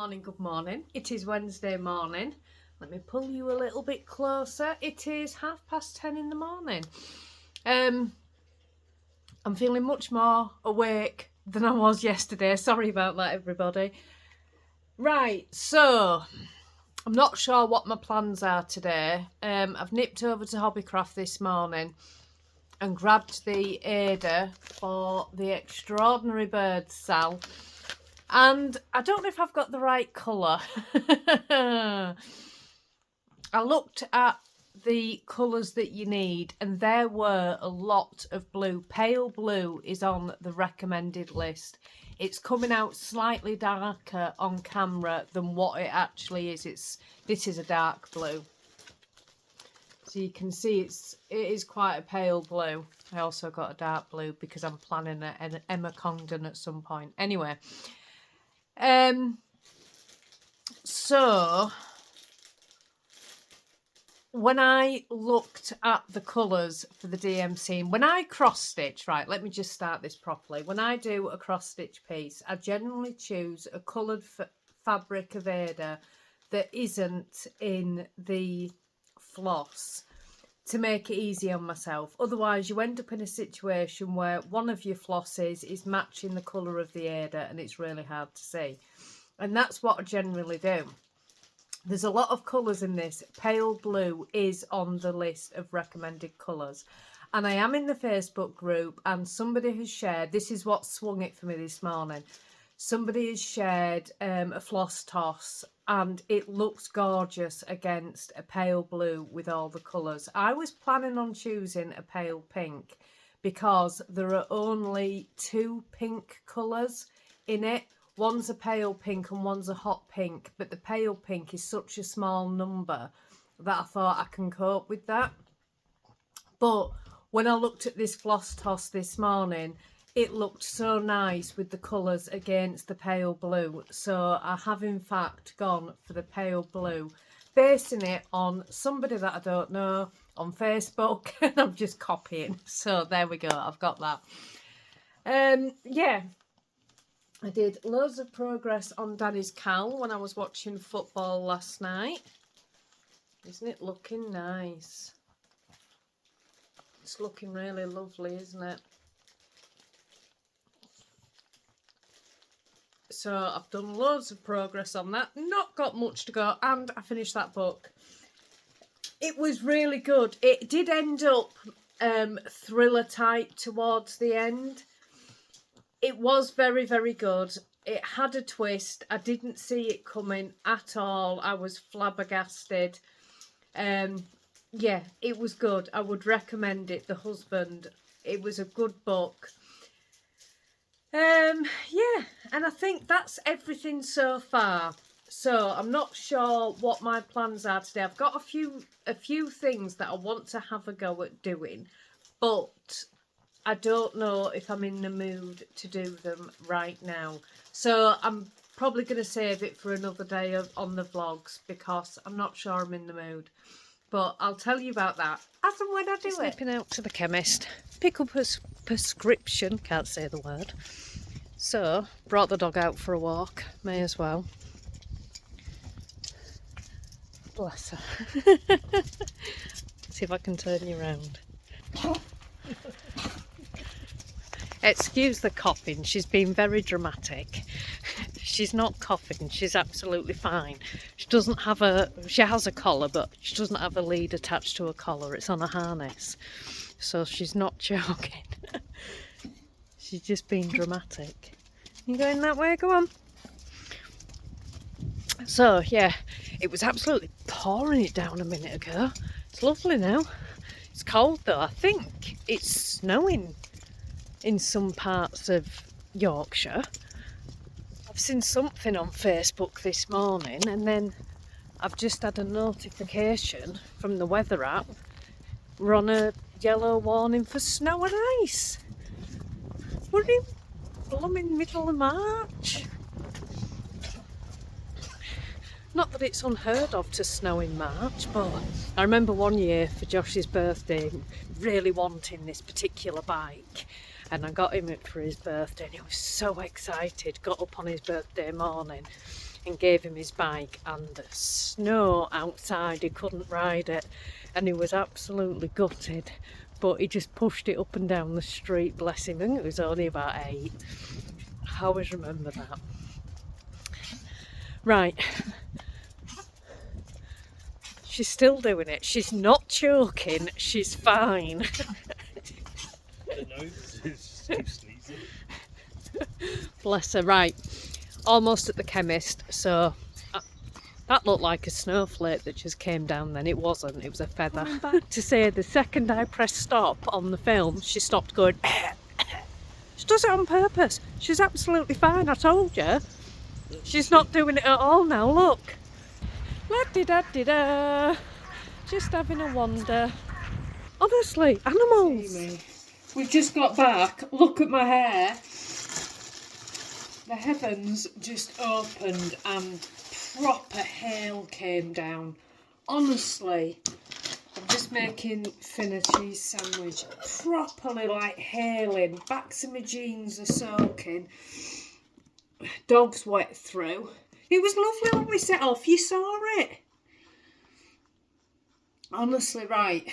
good morning. It is Wednesday morning. Let me pull you a little bit closer. It is 10:30 in the morning. I'm feeling much more awake than I was yesterday. Sorry about that, everybody. Right, so I'm not sure what my plans are today. I've nipped over to Hobbycraft this morning and grabbed the Ada for the Extraordinary Birds Sal. And I don't know if I've got the right colour. I looked at the colours that you need and there were a lot of blue. Pale blue is on the recommended list. It's coming out slightly darker on camera than what it actually is. This is a dark blue. So you can see it is quite a pale blue. I also got a dark blue because I'm planning an Emma Congdon at some point. Anyway. So when I looked at the colours for the DMC, when I cross stitch, right, let me just start this properly. When I do a cross stitch piece, I generally choose a coloured fabric of Ada that isn't in the floss to make it easy on myself. Otherwise you end up in a situation where one of your flosses is matching the colour of the Ada and it's really hard to see. And that's what I generally do. There's a lot of colours in this. Pale blue is on the list of recommended colours. And I am in the Facebook group and somebody has shared, this is what swung it for me this morning. Somebody has shared a floss toss and it looks gorgeous against a pale blue with all the colours. I was planning on choosing a pale pink because there are only two pink colours in it. One's a pale pink and one's a hot pink, but the pale pink is such a small number that I thought I can cope with that. But when I looked at this floss toss this morning, it looked so nice with the colours against the pale blue. So I have in fact gone for the pale blue, basing it on somebody that I don't know on Facebook, and I'm just copying. So there we go, I've got that. Yeah, I did loads of progress on Danny's cowl when I was watching football last night. Isn't it looking nice? It's looking really lovely, isn't it? So I've done loads of progress on that. Not got much to go, and I finished that book. It was really good. It did end up thriller type towards the end. It was very, very good. It had a twist. I didn't see it coming at all. I was flabbergasted. Yeah, it was good. I would recommend it. The Husband. It was a good book. Yeah, and I think that's everything so far. So I'm not sure what my plans are today. I've got a few things that I want to have a go at doing, but I don't know if I'm in the mood to do them right now. So I'm probably going to save it for another day on the vlogs because I'm not sure I'm in the mood. But I'll tell you about that as and when I do it. Slipping out to the chemist, pick up a prescription, can't say the word. So, brought the dog out for a walk, may as well. Bless her. See if I can turn you around. Excuse the coughing, she's been very dramatic. She's not coughing, she's absolutely fine. She has a collar, but she doesn't have a lead attached to a collar, it's on a harness. So she's not choking. She's just being dramatic. You going that way? Go on. So, yeah, it was absolutely pouring it down a minute ago. It's lovely now. It's cold though. I think it's snowing in some parts of Yorkshire. I've seen something on Facebook this morning and then I've just had a notification from the weather app. We're on a yellow warning for snow and ice. We're in blooming middle of March. Not that it's unheard of to snow in March, but I remember one year for Josh's birthday really wanting this particular bike, and I got him it for his birthday and he was so excited. Got up on his birthday morning and gave him his bike, and the snow outside, he couldn't ride it and he was absolutely gutted, but he just pushed it up and down the street, bless him. I think it was only about 8. I always remember that. Right, she's still doing it. She's not choking, she's fine. The nose is too sleazy. Bless her. Right, almost at the chemist. So that looked like a snowflake that just came down then. It wasn't, it was a feather. Coming back to say, the second I pressed stop on the film, she stopped going. She does it on purpose. She's absolutely fine, I told you. She's not doing it at all now, look. La-di-da-di-da. Just having a wander. Honestly, animals. We've just got back. Look at my hair. The heavens just opened and proper hail came down. Honestly, I'm just making Finn a cheese sandwich. Properly like hailing. Backs of my jeans are soaking. Dog's wet through. It was lovely when we set off. You saw it. Honestly, right.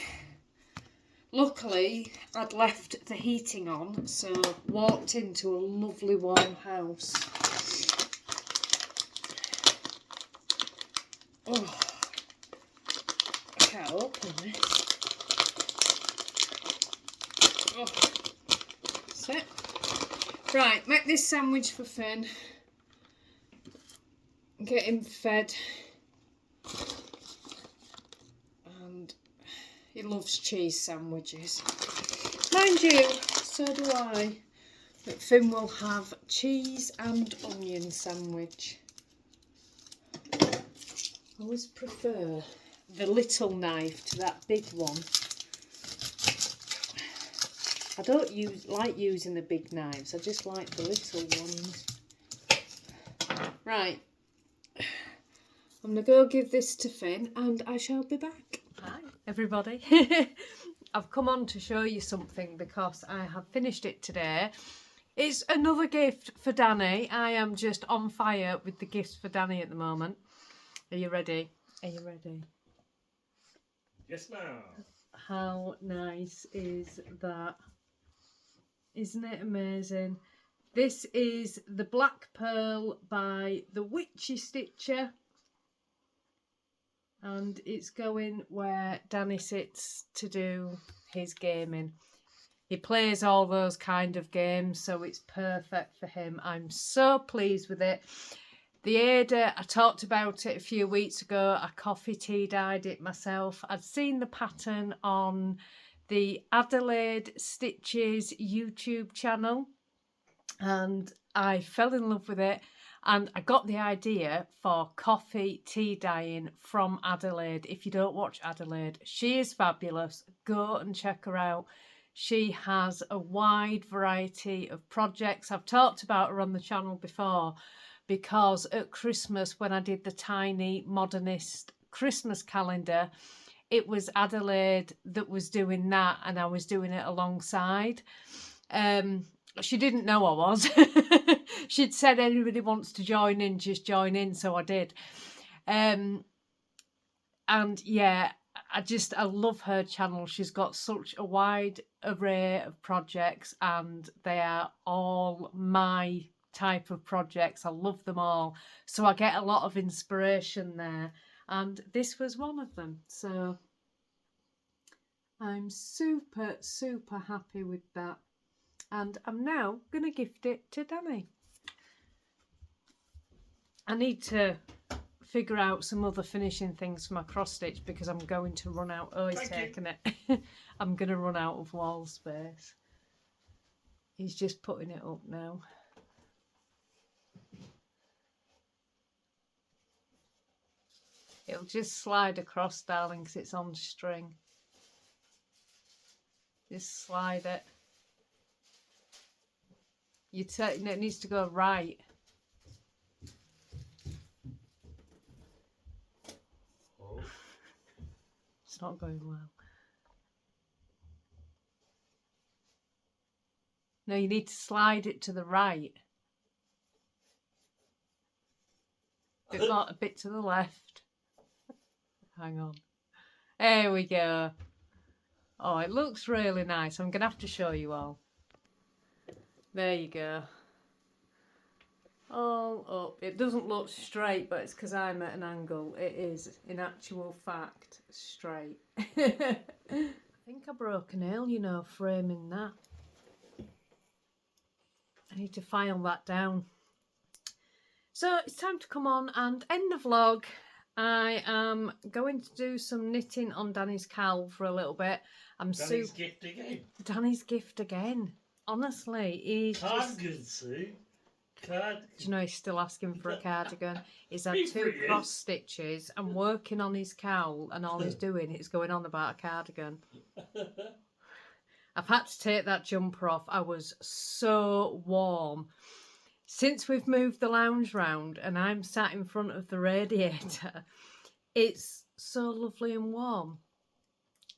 Luckily, I'd left the heating on, so walked into a lovely warm house. Oh, I can't open this. Oh, that's it. Right, make this sandwich for Finn. Get him fed. And he loves cheese sandwiches. Mind you, so do I. But Finn will have cheese and onion sandwich. I always prefer the little knife to that big one. I don't like using the big knives, I just like the little ones. Right, I'm going to go give this to Finn and I shall be back. Hi everybody. I've come on to show you something because I have finished it today. It's another gift for Danny. I am just on fire with the gifts for Danny at the moment. Are you ready? Are you ready? Yes, ma'am. How nice is that? Isn't it amazing? This is the Black Pearl by the Witchy Stitcher. And it's going where Danny sits to do his gaming. He plays all those kind of games, so it's perfect for him. I'm so pleased with it. The Ada, I talked about it a few weeks ago. I coffee tea dyed it myself. I'd seen the pattern on the Adelaide Stitches YouTube channel and I fell in love with it. And I got the idea for coffee tea dyeing from Adelaide. If you don't watch Adelaide, she is fabulous. Go and check her out. She has a wide variety of projects. I've talked about her on the channel before because at Christmas, when I did the tiny modernist Christmas calendar, it was Adelaide that was doing that and I was doing it alongside. She didn't know I was. She'd said anybody wants to join in, just join in, so I did. And yeah, I love her channel. She's got such a wide array of projects and they are all my type of projects. I love them all. So I get a lot of inspiration there. And this was one of them. So I'm super, super happy with that. And I'm now going to gift it to Danny. I need to figure out some other finishing things for my cross stitch because I'm going to run out. Oh, he's taking it. I'm going to run out of wall space. He's just putting it up now. It'll just slide across, darling, because it's on string. Just slide it. It needs to go right. Oh. It's not going well. No, you need to slide it to the right. A bit to the left. Hang on. There we go. Oh, it looks really nice. I'm going to have to show you all. There you go. All up. It doesn't look straight, but it's because I'm at an angle. It is, in actual fact, straight. I think I broke a nail, you know, framing that. I need to file that down. So it's time to come on and end the vlog. I am going to do some knitting on Danny's cowl for a little bit. Danny's gift again. Danny's gift again. Honestly, he's Cardigan, Sue. Cardigan. Do you know he's still asking for a cardigan? He's had 2 cross stitches and working on his cowl, and all he's doing is going on about a cardigan. I've had to take that jumper off. I was so warm. Since we've moved the lounge round and I'm sat in front of the radiator, it's so lovely and warm.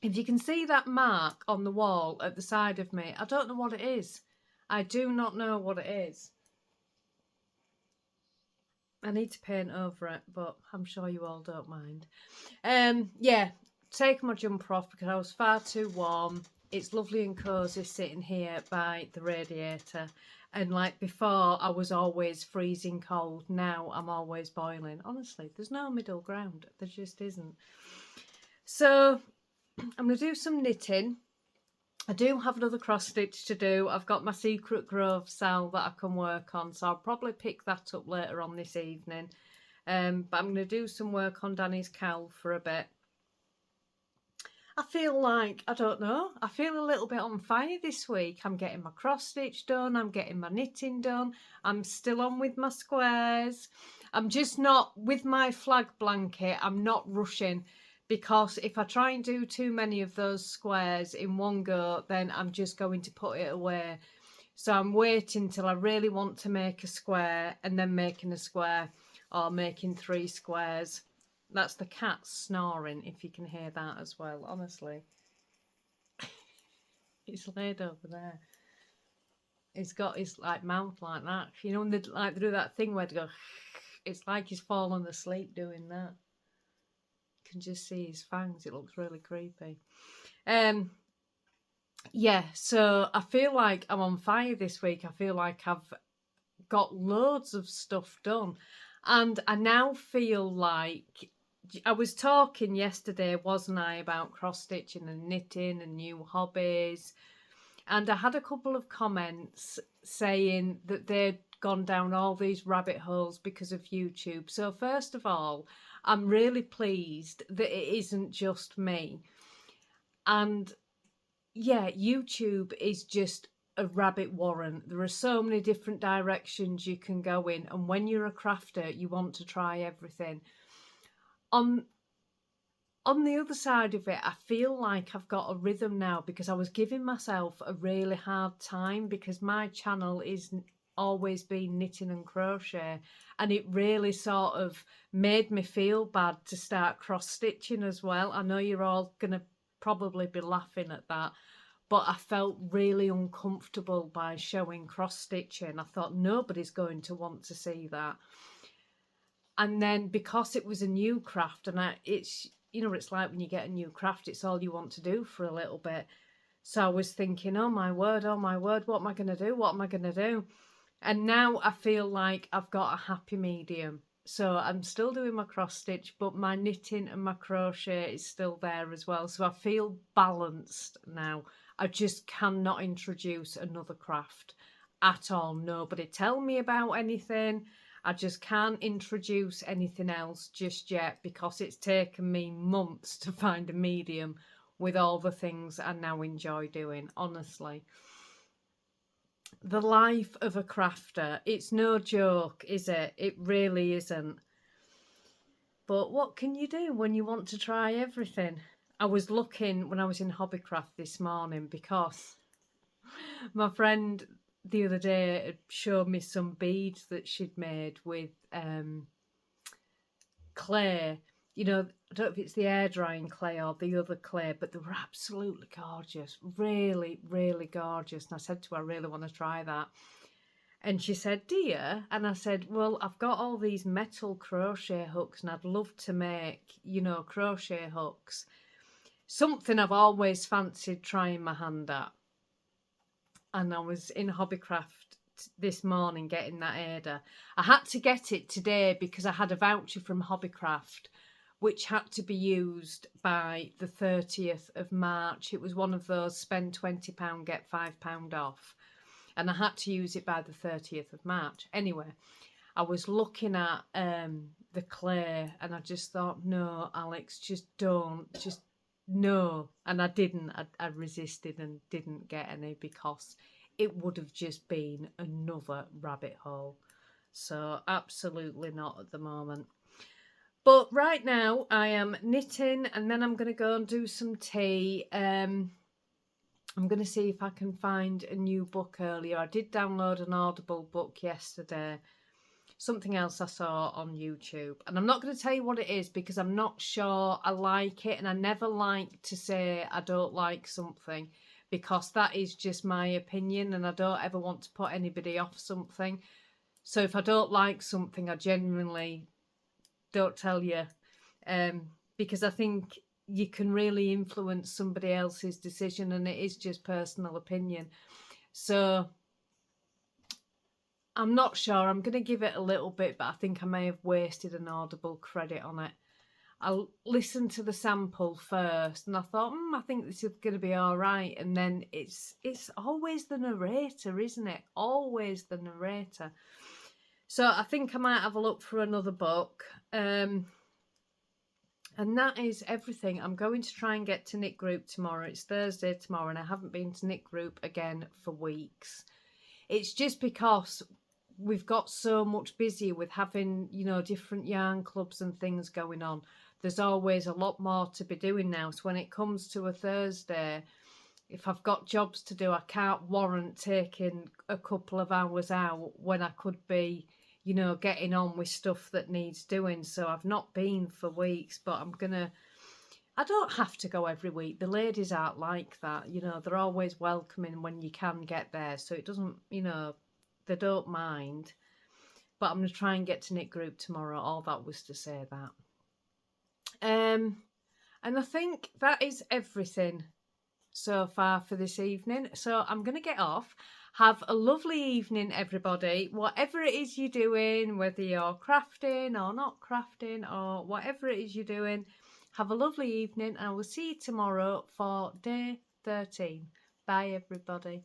If you can see that mark on the wall at the side of me, I don't know what it is. I do not know what it is. I need to paint over it, but I'm sure you all don't mind. Yeah, taking my jumper off because I was far too warm. It's lovely and cosy sitting here by the radiator. And like before, I was always freezing cold. Now I'm always boiling. Honestly, there's no middle ground. There just isn't. So I'm going to do some knitting. I do have another cross stitch to do. I've got my Secret Grove sal that I can work on. So I'll probably pick that up later on this evening. But I'm going to do some work on Danny's cowl for a bit. I feel like, I don't know, I feel a little bit on fire this week. I'm getting my cross stitch done, I'm getting my knitting done, I'm still on with my squares. I'm just not, with my flag blanket, I'm not rushing, because if I try and do too many of those squares in one go, then I'm just going to put it away. So I'm waiting till I really want to make a square, and then making a square, or making 3 squares. That's the cat snoring, if you can hear that as well, honestly. He's laid over there. He's got his like mouth like that. You know when they like do that thing where they go, it's like he's fallen asleep doing that. You can just see his fangs. It looks really creepy. Yeah, so I feel like I'm on fire this week. I feel like I've got loads of stuff done. And I now feel like, I was talking yesterday, wasn't I, about cross-stitching and knitting and new hobbies. And I had a couple of comments saying that they'd gone down all these rabbit holes because of YouTube. So first of all, I'm really pleased that it isn't just me. And yeah, YouTube is just a rabbit warren. There are so many different directions you can go in. And when you're a crafter, you want to try everything. On the other side of it, I feel like I've got a rhythm now, because I was giving myself a really hard time because my channel is always been knitting and crochet, and it really sort of made me feel bad to start cross-stitching as well. I know you're all going to probably be laughing at that, but I felt really uncomfortable by showing cross-stitching. I thought nobody's going to want to see that. And then because it was a new craft, and it's, you know, it's like when you get a new craft, it's all you want to do for a little bit. So I was thinking, oh my word, what am I going to do? What am I going to do? And now I feel like I've got a happy medium. So I'm still doing my cross stitch, but my knitting and my crochet is still there as well. So I feel balanced now. I just cannot introduce another craft at all. Nobody tell me about anything. I just can't introduce anything else just yet, because it's taken me months to find a medium with all the things I now enjoy doing, honestly. The life of a crafter, it's no joke, is it? It really isn't. But what can you do when you want to try everything? I was looking when I was in Hobbycraft this morning, because my friend the other day had showed me some beads that she'd made with clay. You know, I don't know if it's the air drying clay or the other clay, but they were absolutely gorgeous. Really, really gorgeous. And I said to her, I really want to try that. And she said, dear, and I said, well, I've got all these metal crochet hooks and I'd love to make, crochet hooks. Something I've always fancied trying my hand at. And I was in Hobbycraft this morning getting that Ada. I had to get it today because I had a voucher from Hobbycraft which had to be used by the 30th of March. It was one of those spend £20, get £5 off. And I had to use it by the 30th of March. Anyway, I was looking at the clay and I just thought, no, Alex, just don't, just no. And I didn't. I resisted and didn't get any because it would have just been another rabbit hole. So absolutely not at the moment. But right now I am knitting and then I'm going to go and do some tea. I'm going to see if I can find a new book earlier. I did download an Audible book yesterday. Something else I saw on YouTube. And I'm not going to tell you what it is because I'm not sure I like it. And I never like to say I don't like something because that is just my opinion and I don't ever want to put anybody off something. So if I don't like something, I genuinely don't tell you. Because I think you can really influence somebody else's decision and it is just personal opinion. So I'm not sure. I'm going to give it a little bit, but I think I may have wasted an Audible credit on it. I'll listen to the sample first and I thought, I think this is going to be all right. And then it's always the narrator, isn't it? Always the narrator. So I think I might have a look for another book. And that is everything. I'm going to try and get to knit group tomorrow. It's Thursday tomorrow and I haven't been to knit group again for weeks. It's just because we've got so much busier with having, different yarn clubs and things going on. There's always a lot more to be doing now. So when it comes to a Thursday, if I've got jobs to do, I can't warrant taking a couple of hours out when I could be, getting on with stuff that needs doing. So I've not been for weeks, but I don't have to go every week. The ladies aren't like that. They're always welcoming when you can get there. So it doesn't, they don't mind. But I'm going to try and get to knit group tomorrow. All that was to say that. And I think that is everything so far for this evening. So I'm going to get off. Have a lovely evening, everybody. Whatever it is you're doing, whether you're crafting or not crafting or whatever it is you're doing, have a lovely evening. And I will see you tomorrow for day 13. Bye, everybody.